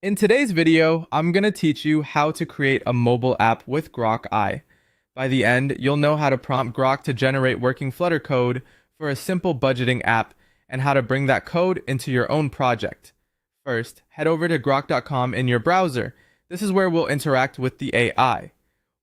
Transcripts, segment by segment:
In today's video, I'm going to teach you how to create a mobile app with Grok Ai. By the end, you'll know how to prompt Grok to generate working Flutter code for a simple budgeting app and how to bring that code into your own project. First, head over to grok.com in your browser. This is where we'll interact with the AI.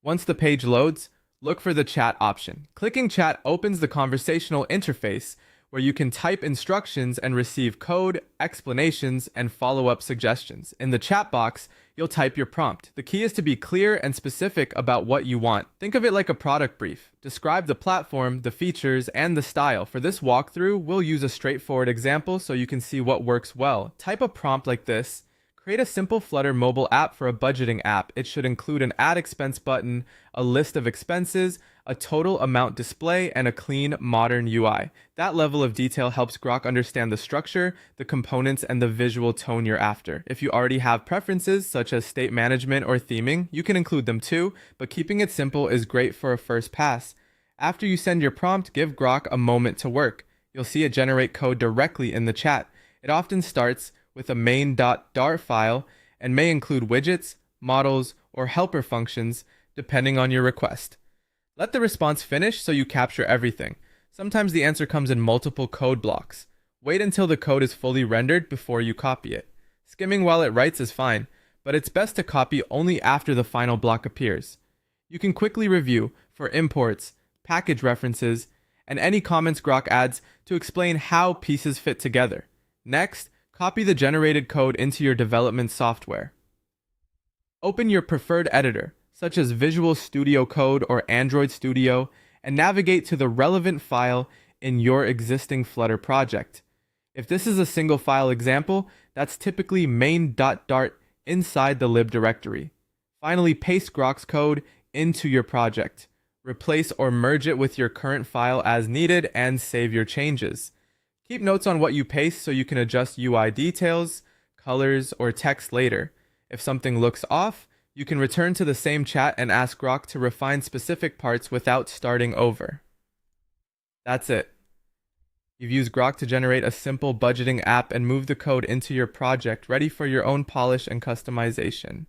Once the page loads, look for the chat option. Clicking chat opens the conversational interface where you can type instructions and receive code, explanations, and follow-up suggestions. In the chat box, you'll type your prompt. The key is to be clear and specific about what you want. Think of it like a product brief. Describe the platform, the features, and the style. For this walkthrough, we'll use a straightforward example so you can see what works well. Type a prompt like this. Create a simple Flutter mobile app for a budgeting app. It should include an add expense button, a list of expenses, a total amount display, and a clean, modern UI. That level of detail helps Grok understand the structure, the components, and the visual tone you're after. If you already have preferences, such as state management or theming, you can include them too, but keeping it simple is great for a first pass. After you send your prompt, give Grok a moment to work. You'll see it generate code directly in the chat. It often starts with a main.dart file and may include widgets, models, or helper functions depending on your request. Let the response finish so you capture everything. Sometimes the answer comes in multiple code blocks. Wait until the code is fully rendered before you copy it. Skimming while it writes is fine, but it's best to copy only after the final block appears. You can quickly review for imports, package references, and any comments Grok adds to explain how pieces fit together. Next, copy the generated code into your development software. Open your preferred editor, such as Visual Studio Code or Android Studio, and navigate to the relevant file in your existing Flutter project. If this is a single file example, that's typically main.dart inside the lib directory. Finally, paste Grok's code into your project. Replace or merge it with your current file as needed and save your changes. Keep notes on what you paste so you can adjust UI details, colors, or text later. If something looks off, you can return to the same chat and ask Grok to refine specific parts without starting over. That's it. You've used Grok to generate a simple budgeting app and move the code into your project, ready for your own polish and customization.